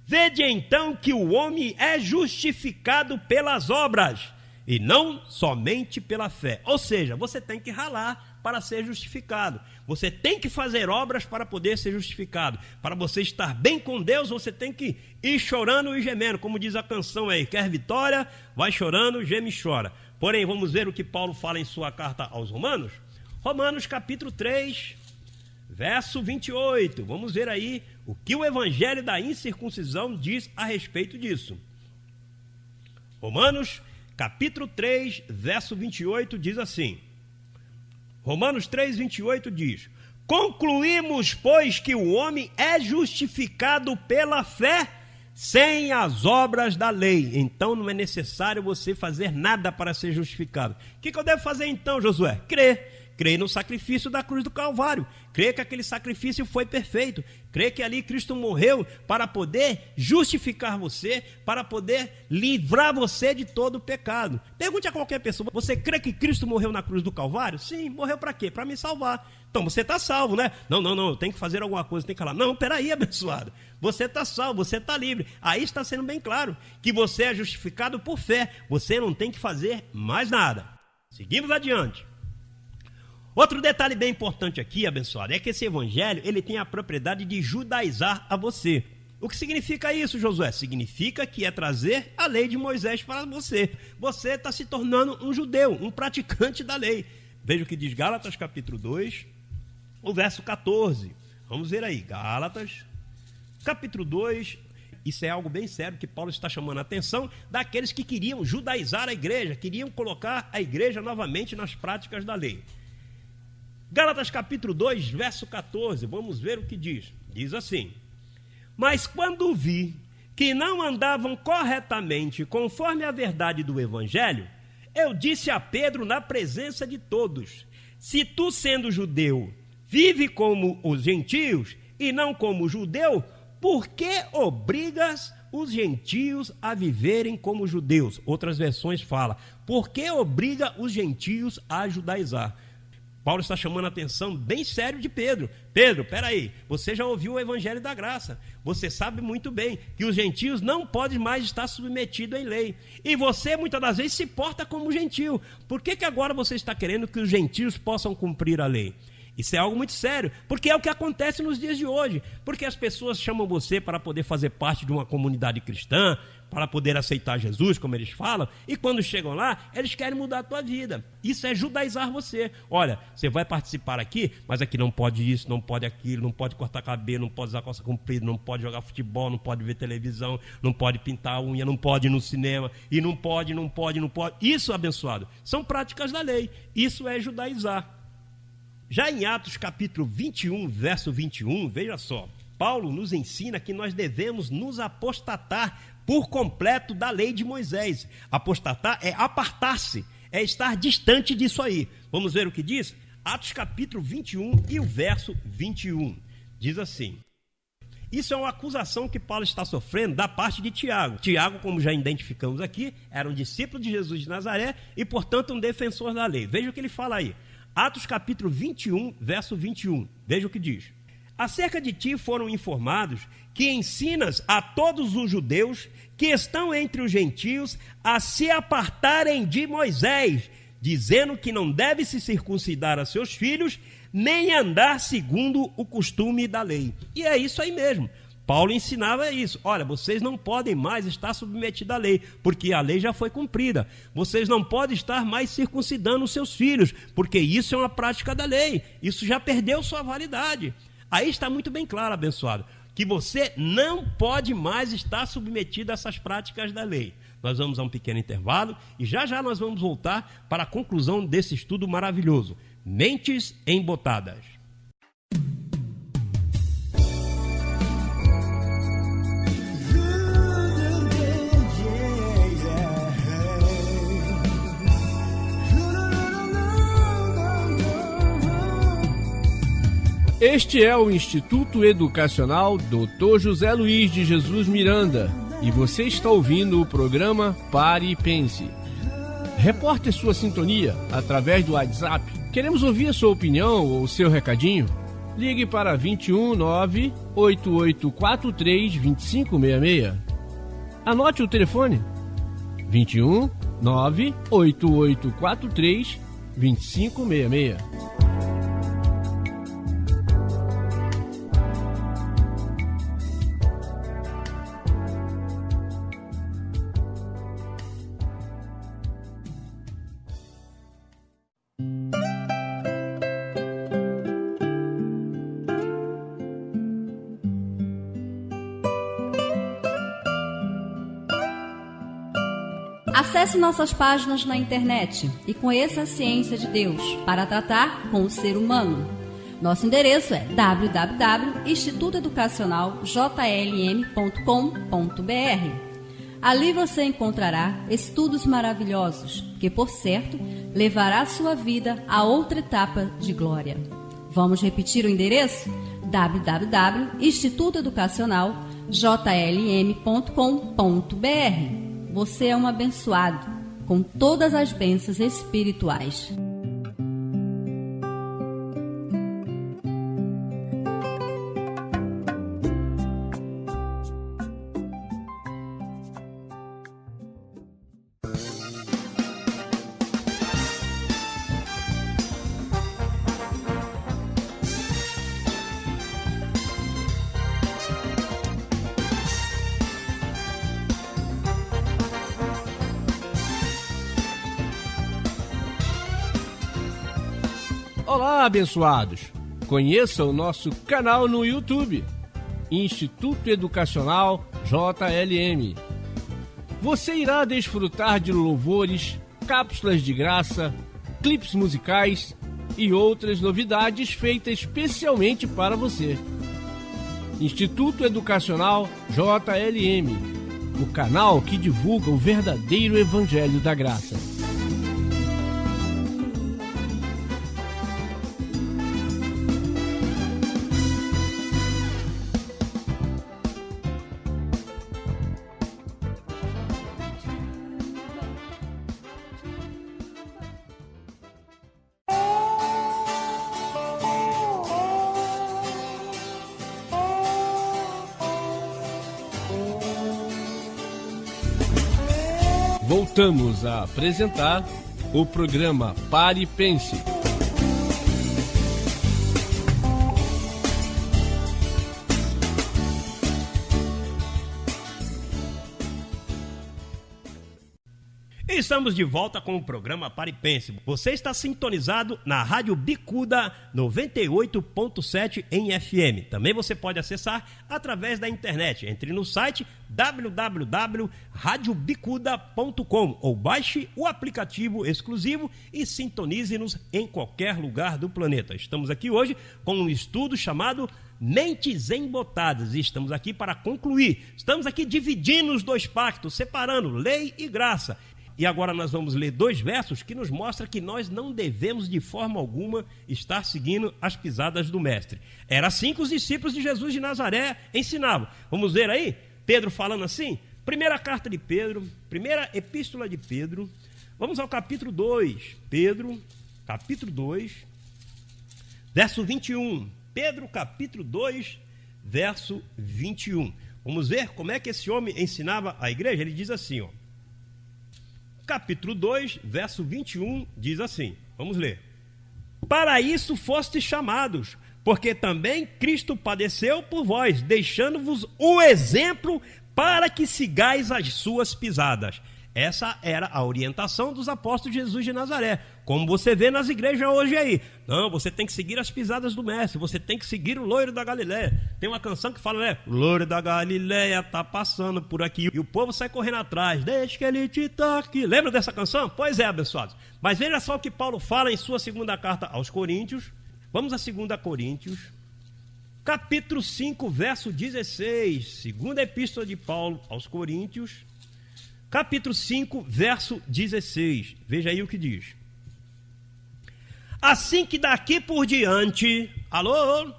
Vede então que o homem é justificado pelas obras, e não somente pela fé. Ou seja, você tem que ralar para ser justificado. Você tem que fazer obras para poder ser justificado. Para você estar bem com Deus, você tem que ir chorando e gemendo, como diz a canção aí, quer vitória, vai chorando, geme e chora. Porém, vamos ver o que Paulo fala em sua carta aos Romanos. Romanos capítulo 3, verso 28. Vamos ver aí o que o evangelho da incircuncisão diz a respeito disso. Romanos capítulo 3, verso 28 diz assim. Romanos 3, 28 diz: Concluímos, pois, que o homem é justificado pela fé sem as obras da lei. Então não é necessário você fazer nada para ser justificado. O que eu devo fazer então, Josué? Crer. Crer no sacrifício da cruz do Calvário. Crer que aquele sacrifício foi perfeito. Crer que ali Cristo morreu para poder justificar você, para poder livrar você de todo o pecado. Pergunte a qualquer pessoa: você crê que Cristo morreu na cruz do Calvário? Sim, morreu para quê? Para me salvar. Então você está salvo, né? Não, eu tenho que fazer alguma coisa, tem que falar. Não, peraí, abençoado. Você está salvo, você está livre. Aí está sendo bem claro que você é justificado por fé. Você não tem que fazer mais nada. Seguimos adiante. Outro detalhe bem importante aqui, abençoado, é que esse evangelho, ele tem a propriedade de judaizar a você. O que significa isso, Josué? Significa que é trazer a lei de Moisés para você. Você está se tornando um judeu, um praticante da lei. Veja o que diz Gálatas capítulo 2, o verso 14. Vamos ver aí, Gálatas capítulo 2. Isso é algo bem sério que Paulo está chamando a atenção daqueles que queriam judaizar a igreja, queriam colocar a igreja novamente nas práticas da lei. Gálatas capítulo 2, verso 14, vamos ver o que diz. Diz assim: Mas quando vi que não andavam corretamente conforme a verdade do Evangelho, eu disse a Pedro na presença de todos: se tu, sendo judeu, vive como os gentios e não como judeu, por que obrigas os gentios a viverem como judeus? Outras versões falam: por que obriga os gentios a judaizar? Paulo está chamando a atenção bem sério de Pedro. Pedro, peraí, você já ouviu o Evangelho da Graça. Você sabe muito bem que os gentios não podem mais estar submetidos em lei. E você, muitas das vezes, se porta como gentio. Por que agora você está querendo que os gentios possam cumprir a lei? Isso é algo muito sério, porque é o que acontece nos dias de hoje. Porque as pessoas chamam você para poder fazer parte de uma comunidade cristã, para poder aceitar Jesus, como eles falam, e quando chegam lá, eles querem mudar a tua vida. Isso é judaizar você. Olha, você vai participar aqui, mas aqui não pode isso, não pode aquilo, não pode cortar cabelo, não pode usar calça comprida, não pode jogar futebol, não pode ver televisão, não pode pintar a unha, não pode ir no cinema, e não pode. Isso, abençoado, são práticas da lei. Isso é judaizar. Já em Atos capítulo 21, verso 21, veja só, Paulo nos ensina que nós devemos nos apostatar por completo da lei de Moisés. Apostatar é apartar-se, é estar distante disso aí. Vamos ver o que diz? Atos capítulo 21 e o verso 21. Diz assim: isso é uma acusação que Paulo está sofrendo da parte de Tiago. Tiago, como já identificamos aqui, era um discípulo de Jesus de Nazaré e, portanto, um defensor da lei. Veja o que ele fala aí. Atos capítulo 21, verso 21. Veja o que diz: acerca de ti foram informados que ensinas a todos os judeus que estão entre os gentios a se apartarem de Moisés, dizendo que não deve se circuncidar a seus filhos, nem andar segundo o costume da lei. E é isso aí mesmo. Paulo ensinava isso. Olha, vocês não podem mais estar submetidos à lei, porque a lei já foi cumprida. Vocês não podem estar mais circuncidando os seus filhos, porque isso é uma prática da lei. Isso já perdeu sua validade. Aí está muito bem claro, abençoado, que você não pode mais estar submetido a essas práticas da lei. Nós vamos a um pequeno intervalo e já já nós vamos voltar para a conclusão desse estudo maravilhoso. Mentes embotadas. Este é o Instituto Educacional Dr. José Luiz de Jesus Miranda e você está ouvindo o programa Pare e Pense. Reporte sua sintonia através do WhatsApp. Queremos ouvir a sua opinião ou seu recadinho? Ligue para 21 98843 2566. Anote o telefone: 21 98843 2566. Acesse nossas páginas na internet e conheça a ciência de Deus para tratar com o ser humano. Nosso endereço é www.institutoeducacionaljlm.com.br. Ali você encontrará estudos maravilhosos que, por certo, levará sua vida a outra etapa de glória. Vamos repetir o endereço? www.institutoeducacionaljlm.com.br. Você é um abençoado com todas as bênçãos espirituais. Olá, abençoados! Conheça o nosso canal no YouTube, Instituto Educacional JLM. Você irá desfrutar de louvores, cápsulas de graça, clipes musicais e outras novidades feitas especialmente para você. Instituto Educacional JLM, o canal que divulga o verdadeiro Evangelho da Graça. Voltamos a apresentar o programa Pare e Pense. Estamos de volta com o programa Pare e Pense. Você está sintonizado na Rádio Bicuda 98.7 em FM. Também você pode acessar através da internet. Entre no site www.radiobicuda.com ou baixe o aplicativo exclusivo e sintonize-nos em qualquer lugar do planeta. Estamos aqui hoje com um estudo chamado Mentes Embotadas e estamos aqui para concluir. Estamos aqui dividindo os dois pactos, separando lei e graça. E agora nós vamos ler 2 versos que nos mostram que nós não devemos de forma alguma estar seguindo as pisadas do mestre. Era assim que os discípulos de Jesus de Nazaré ensinavam. Vamos ver aí? Pedro falando assim? Primeira carta de Pedro, primeira epístola de Pedro. Vamos ao capítulo 2. Pedro, capítulo 2, verso 21. Pedro, capítulo 2, verso 21. Vamos ver como é que esse homem ensinava a igreja? Ele diz assim, ó. Capítulo 2, verso 21, diz assim, vamos ler. Para isso fostes chamados, porque também Cristo padeceu por vós, deixando-vos o exemplo para que sigais as suas pisadas. Essa era a orientação dos apóstolos de Jesus de Nazaré, como você vê nas igrejas hoje aí. Não, você tem que seguir as pisadas do mestre, você tem que seguir o loiro da Galileia. Tem uma canção que fala, né? O loiro da Galileia tá passando por aqui e o povo sai correndo atrás, deixa que ele te toque. Lembra dessa canção? Pois é, abençoados. Mas veja só o que Paulo fala em sua segunda carta aos Coríntios. Vamos a 2 Coríntios, capítulo 5, verso 16. Segunda epístola de Paulo aos Coríntios, capítulo 5, verso 16. Veja aí o que diz. Assim que daqui por diante... Alô?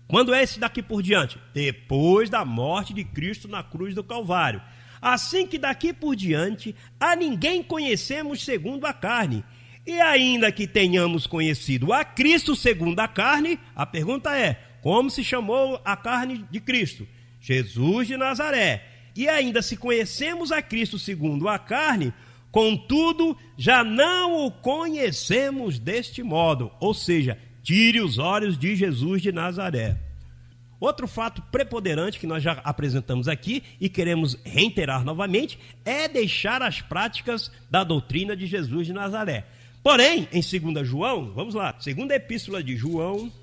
Quando é esse daqui por diante? Depois da morte de Cristo na cruz do Calvário. Assim que daqui por diante a ninguém conhecemos segundo a carne. E ainda que tenhamos conhecido a Cristo segundo a carne, a pergunta é, como se chamou a carne de Cristo? Jesus de Nazaré. E ainda se conhecemos a Cristo segundo a carne, contudo, já não o conhecemos deste modo. Ou seja, tire os olhos de Jesus de Nazaré. Outro fato preponderante que nós já apresentamos aqui e queremos reiterar novamente é deixar as práticas da doutrina de Jesus de Nazaré. Porém, em 2 João, vamos lá, segunda epístola de João,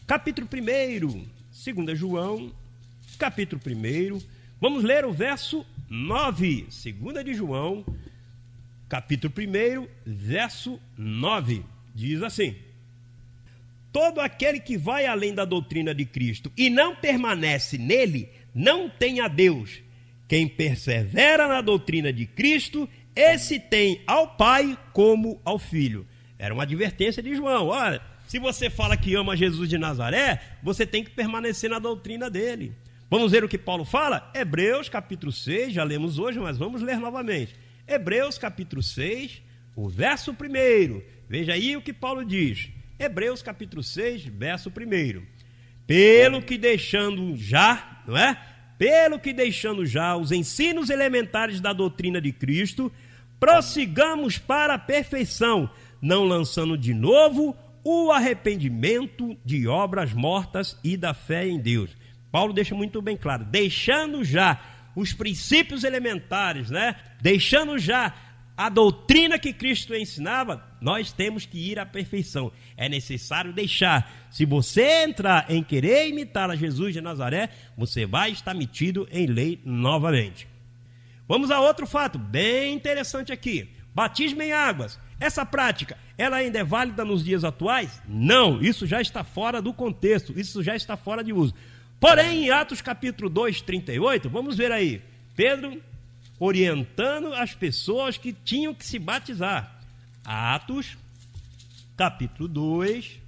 capítulo 1, 2 João, capítulo 1, vamos ler o verso 9, 2 de João, capítulo 1, verso 9, diz assim: todo aquele que vai além da doutrina de Cristo e não permanece nele, não tem a Deus. Quem persevera na doutrina de Cristo, esse tem ao Pai como ao Filho. Era uma advertência de João. Olha, se você fala que ama Jesus de Nazaré, você tem que permanecer na doutrina dele. Vamos ver o que Paulo fala? Hebreus capítulo 6, já lemos hoje, mas vamos ler novamente. Hebreus capítulo 6, o verso 1. Veja aí o que Paulo diz. Hebreus capítulo 6, verso 1. Pelo que deixando já, não é? Pelo que deixando já os ensinos elementares da doutrina de Cristo, prossigamos para a perfeição, não lançando de novo o arrependimento de obras mortas e da fé em Deus. Paulo deixa muito bem claro, deixando já os princípios elementares, né? Deixando já a doutrina que Cristo ensinava, nós temos que ir à perfeição. É necessário deixar. Se você entrar em querer imitar a Jesus de Nazaré, você vai estar metido em lei novamente. Vamos a outro fato bem interessante aqui. Batismo em águas. Essa prática, ela ainda é válida nos dias atuais? Não, isso já está fora do contexto, isso já está fora de uso. Porém, em Atos capítulo 2, 38, vamos ver aí, Pedro orientando as pessoas que tinham que se batizar. Atos capítulo 2,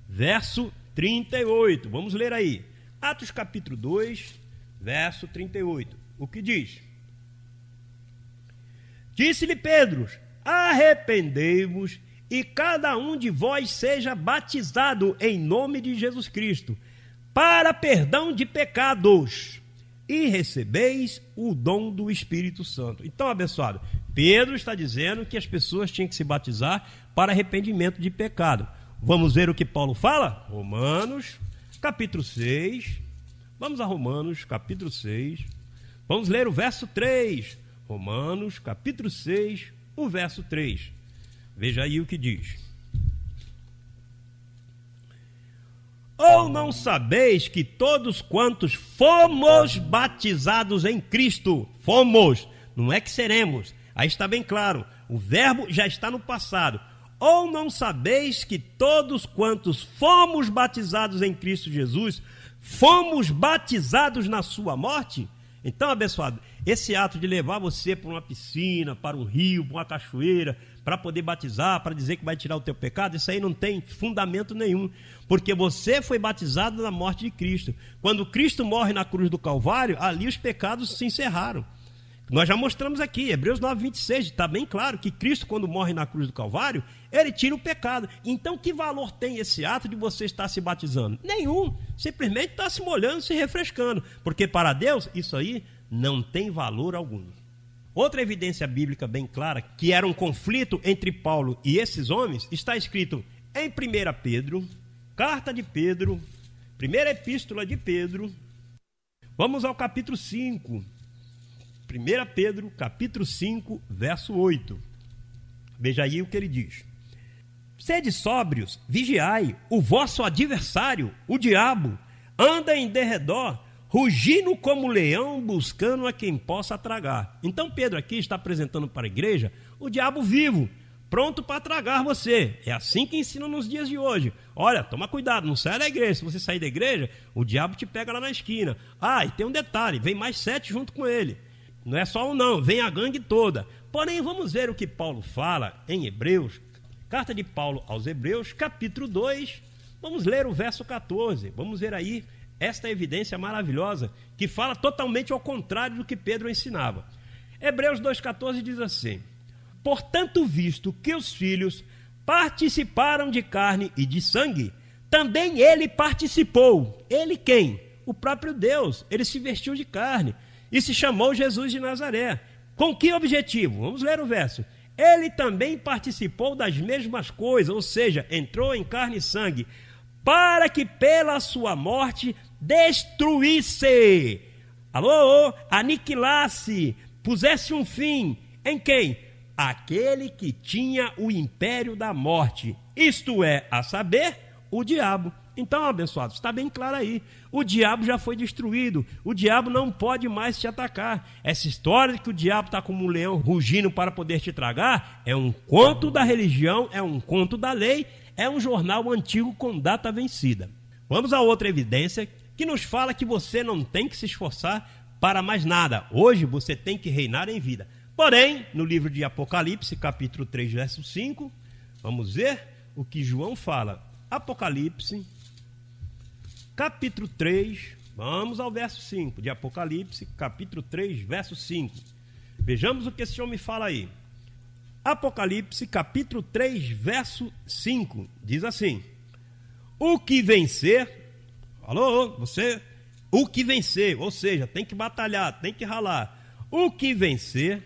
verso 38, vamos ler aí. Atos capítulo 2, verso 38, o que diz? Disse-lhe Pedro: arrependei-vos e cada um de vós seja batizado em nome de Jesus Cristo, para perdão de pecados, e recebeis o dom do Espírito Santo. Então, abençoado, Pedro está dizendo que as pessoas tinham que se batizar para arrependimento de pecado. Vamos ver o que Paulo fala? Romanos, capítulo 6. Vamos a Romanos, capítulo 6. Vamos ler o verso 3. Romanos, capítulo 6, o verso 3. Veja aí o que diz. Ou não sabeis que todos quantos fomos batizados em Cristo, fomos, não é que seremos, aí está bem claro, o verbo já está no passado. Ou não sabeis que todos quantos fomos batizados em Cristo Jesus, fomos batizados na sua morte? Então, abençoado, esse ato de levar você para uma piscina, para um rio, para uma cachoeira, para poder batizar, para dizer que vai tirar o teu pecado, isso aí não tem fundamento nenhum, porque você foi batizado na morte de Cristo. Quando Cristo morre na cruz do Calvário, ali os pecados se encerraram. Nós já mostramos aqui, Hebreus 9, 26, está bem claro que Cristo, quando morre na cruz do Calvário, ele tira o pecado. Então, que valor tem esse ato de você estar se batizando? Nenhum, simplesmente está se molhando, se refrescando, porque para Deus, isso aí não tem valor algum. Outra evidência bíblica bem clara, que era um conflito entre Paulo e esses homens, está escrito em 1 Pedro, carta de Pedro, primeira epístola de Pedro. Vamos ao capítulo 5, 1 Pedro, capítulo 5, verso 8. Veja aí o que ele diz. Sede sóbrios, vigiai, o vosso adversário, o diabo, anda em derredor, rugindo como leão, buscando a quem possa tragar. Então Pedro aqui está apresentando para a igreja o diabo vivo, pronto para tragar você. É assim que ensina nos dias de hoje. Olha, toma cuidado, não sai da igreja. Se você sair da igreja, o diabo te pega lá na esquina. Ah, e tem um detalhe, vem mais 7 junto com ele. Não é só um não, vem a gangue toda. Porém, vamos ver o que Paulo fala em Hebreus, carta de Paulo aos Hebreus, capítulo 2, vamos ler o verso 14, vamos ver aí esta evidência maravilhosa, que fala totalmente ao contrário do que Pedro ensinava. Hebreus 2,14 diz assim: portanto, visto que os filhos participaram de carne e de sangue, também ele participou. Ele quem? O próprio Deus. Ele se vestiu de carne e se chamou Jesus de Nazaré. Com que objetivo? Vamos ler o verso. Ele também participou das mesmas coisas, ou seja, entrou em carne e sangue, para que pela sua morte destruísse, aniquilasse, pusesse um fim em quem? Aquele que tinha o império da morte, isto é, a saber, o diabo. Então, abençoados, está bem claro aí, o diabo já foi destruído, o diabo não pode mais te atacar. Essa história de que o diabo está como um leão rugindo para poder te tragar, é um conto da religião, é um conto da lei, é um jornal antigo com data vencida. Vamos a outra evidência que nos fala que você não tem que se esforçar para mais nada. Hoje você tem que reinar em vida. Porém, no livro de Apocalipse, capítulo 3, verso 5, vamos ver o que João fala. Apocalipse, capítulo 3, vamos ao verso 5 de Apocalipse, capítulo 3, verso 5. Vejamos o que esse homem fala aí. Apocalipse, capítulo 3, verso 5, diz assim: o que vencer, o que vencer, ou seja, tem que batalhar, tem que ralar. O que vencer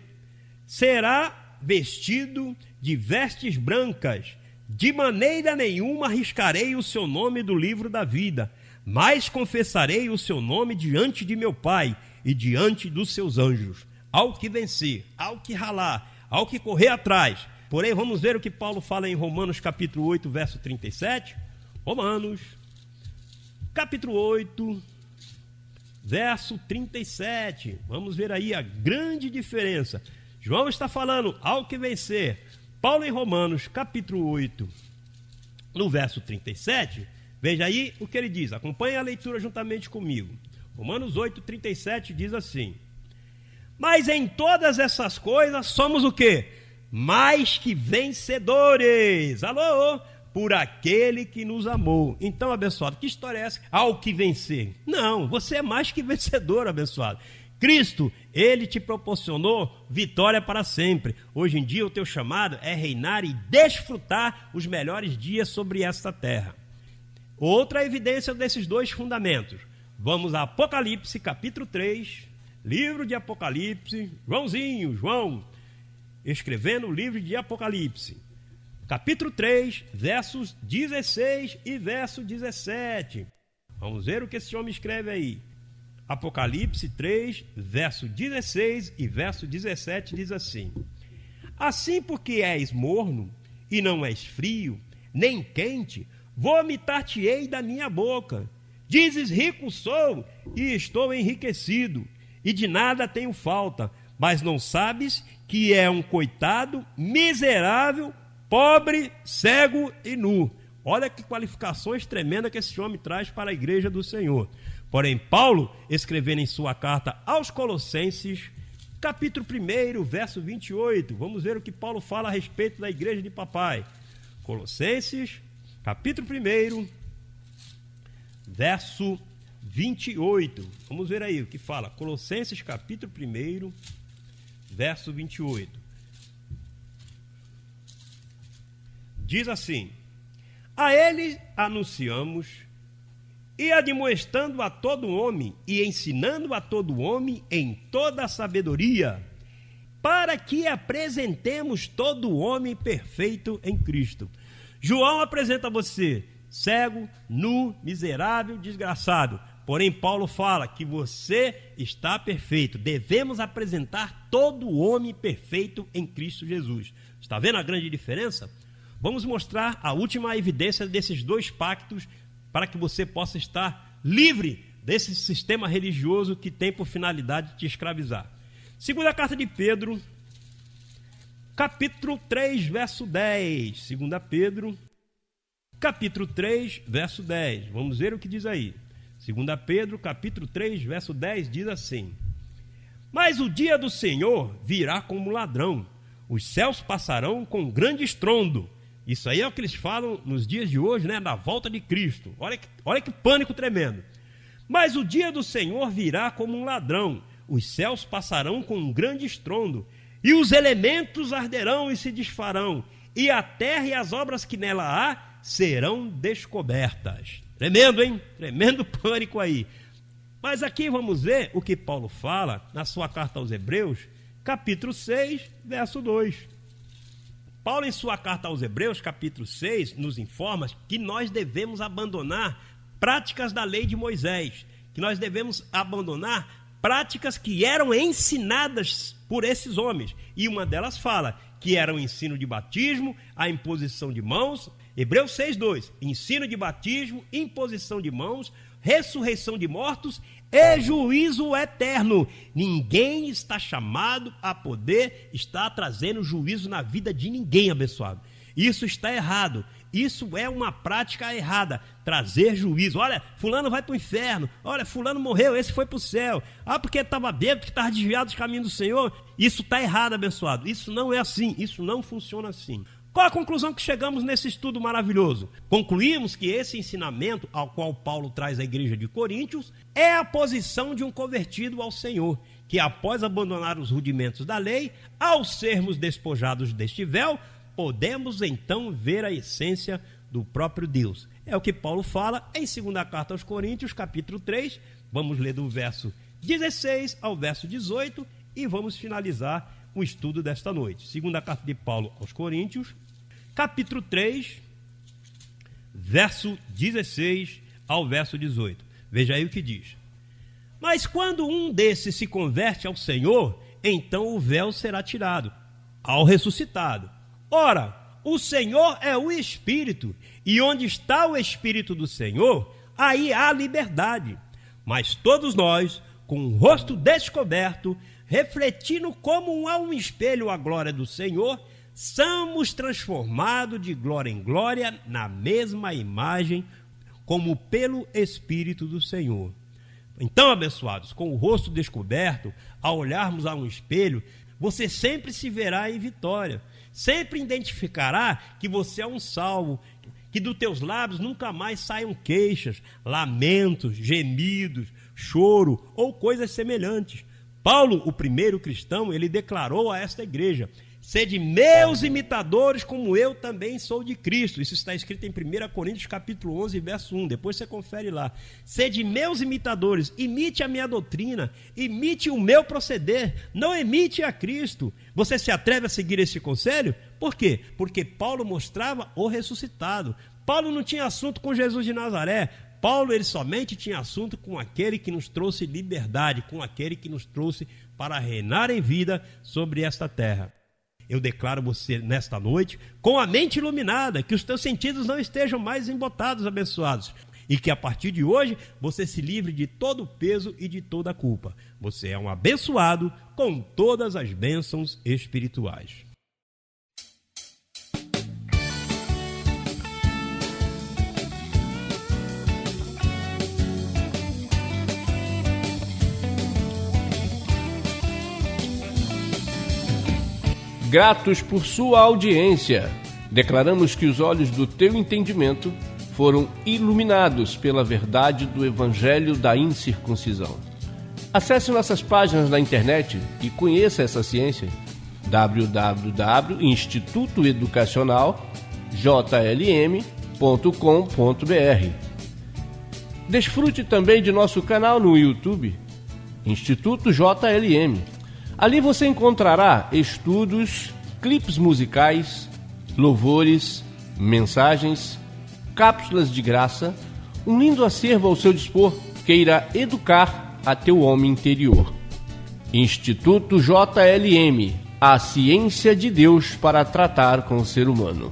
será vestido de vestes brancas, de maneira nenhuma arriscarei o seu nome do livro da vida, mas confessarei o seu nome diante de meu Pai e diante dos seus anjos. Ao que vencer, ao que ralar, ao que correr atrás. Porém, vamos ver o que Paulo fala em Romanos capítulo 8, verso 37. Romanos, capítulo 8, verso 37. Vamos ver aí a grande diferença. João está falando ao que vencer. Paulo em Romanos, capítulo 8, no verso 37, Veja aí o que ele diz, acompanhe a leitura juntamente comigo. Romanos 8:37 diz assim: mas em todas essas coisas somos o quê? Mais que vencedores. Alô? Por aquele que nos amou. Então, abençoado, que história é essa? Ao que vencer. Não, você é mais que vencedor, abençoado. Cristo, ele te proporcionou vitória para sempre. Hoje em dia o teu chamado é reinar e desfrutar os melhores dias sobre esta terra. Outra evidência desses dois fundamentos. Vamos a Apocalipse, capítulo 3, livro de Apocalipse, João, escrevendo o livro de Apocalipse. Capítulo 3, versos 16 e verso 17. Vamos ver o que esse homem escreve aí. Apocalipse 3, verso 16 e verso 17 diz assim: assim porque és morno e não és frio, nem quente, vomitar-te-ei da minha boca. Dizes, rico sou e estou enriquecido, e de nada tenho falta, mas não sabes que é um coitado, miserável, pobre, cego e nu. Olha que qualificações tremendas que esse homem traz para a igreja do Senhor. Porém, Paulo, escrevendo em sua carta aos Colossenses, capítulo 1, verso 28, vamos ver o que Paulo fala a respeito da igreja de papai. Colossenses, capítulo 1, verso 28. Vamos ver aí o que fala. Colossenses, capítulo 1, verso 28. Diz assim: a ele anunciamos, e admoestando a todo homem, e ensinando a todo homem em toda a sabedoria, para que apresentemos todo homem perfeito em Cristo. João apresenta você cego, nu, miserável, desgraçado. Porém, Paulo fala que você está perfeito. Devemos apresentar todo homem perfeito em Cristo Jesus. Está vendo a grande diferença? Vamos mostrar a última evidência desses dois pactos para que você possa estar livre desse sistema religioso que tem por finalidade te escravizar. Segunda carta de Pedro, capítulo 3, verso 10. Segunda Pedro, capítulo 3, verso 10. Vamos ver o que diz aí. Segunda Pedro, capítulo 3, verso 10, diz assim: mas o dia do Senhor virá como ladrão, os céus passarão com grande estrondo. Isso aí é o que eles falam nos dias de hoje, né? Da volta de Cristo. Olha que pânico tremendo. Mas o dia do Senhor virá como um ladrão, os céus passarão com um grande estrondo, e os elementos arderão e se desfarão, e a terra e as obras que nela há serão descobertas. Tremendo, hein? Tremendo pânico aí. Mas aqui vamos ver o que Paulo fala na sua carta aos Hebreus, capítulo 6, verso 2. Paulo, em sua carta aos Hebreus, capítulo 6, nos informa que nós devemos abandonar práticas da lei de Moisés, que nós devemos abandonar práticas que eram ensinadas por esses homens. E uma delas fala que era o ensino de batismo, a imposição de mãos. Hebreus 6:2, ensino de batismo, imposição de mãos, ressurreição de mortos e juízo eterno. Ninguém está chamado a poder estar trazendo juízo na vida de ninguém, abençoado. Isso está errado. Isso é uma prática errada, trazer juízo. Olha, fulano vai para o inferno. Olha, fulano morreu, esse foi para o céu. Ah, porque estava bêbado, porque estava desviado dos caminhos do Senhor. Isso está errado, abençoado. Isso não é assim, isso não funciona assim. Qual a conclusão que chegamos nesse estudo maravilhoso? Concluímos que esse ensinamento ao qual Paulo traz à igreja de Coríntios é a posição de um convertido ao Senhor, que após abandonar os rudimentos da lei, ao sermos despojados deste véu, podemos então ver a essência do próprio Deus. É o que Paulo fala em 2ª carta aos Coríntios, capítulo 3, vamos ler do verso 16 ao verso 18 e vamos finalizar o estudo desta noite. 2ª carta de Paulo aos Coríntios, capítulo 3, verso 16 ao verso 18. Veja aí o que diz: mas quando um desses se converte ao Senhor, então o véu será tirado, ao ressuscitado. Ora, o Senhor é o Espírito, e onde está o Espírito do Senhor, aí há liberdade. Mas todos nós, com o rosto descoberto, refletindo como a um espelho a glória do Senhor, somos transformados de glória em glória na mesma imagem, como pelo Espírito do Senhor. Então, abençoados, com o rosto descoberto, ao olharmos a um espelho, você sempre se verá em vitória. Sempre identificará que você é um salvo, que dos teus lábios nunca mais saiam queixas, lamentos, gemidos, choro ou coisas semelhantes. Paulo, o primeiro cristão, ele declarou a esta igreja: sede meus imitadores, como eu também sou de Cristo. Isso está escrito em 1 Coríntios capítulo 11, verso 1. Depois você confere lá. Sede meus imitadores, imite a minha doutrina, imite o meu proceder, não imite a Cristo. Você se atreve a seguir esse conselho? Por quê? Porque Paulo mostrava o ressuscitado. Paulo não tinha assunto com Jesus de Nazaré. Paulo, ele somente tinha assunto com aquele que nos trouxe liberdade, com aquele que nos trouxe para reinar em vida sobre esta terra. Eu declaro você nesta noite, com a mente iluminada, que os teus sentidos não estejam mais embotados, abençoados, e que a partir de hoje você se livre de todo o peso e de toda a culpa. Você é um abençoado com todas as bênçãos espirituais. Gratos por sua audiência, declaramos que os olhos do teu entendimento foram iluminados pela verdade do Evangelho da Incircuncisão. Acesse nossas páginas na internet e conheça essa ciência. www.institutoeducacionaljlm.com.br. Desfrute também de nosso canal no YouTube, Instituto JLM. Ali você encontrará estudos, clipes musicais, louvores, mensagens, cápsulas de graça, um lindo acervo ao seu dispor que irá educar a teu homem interior. Instituto JLM, a ciência de Deus para tratar com o ser humano.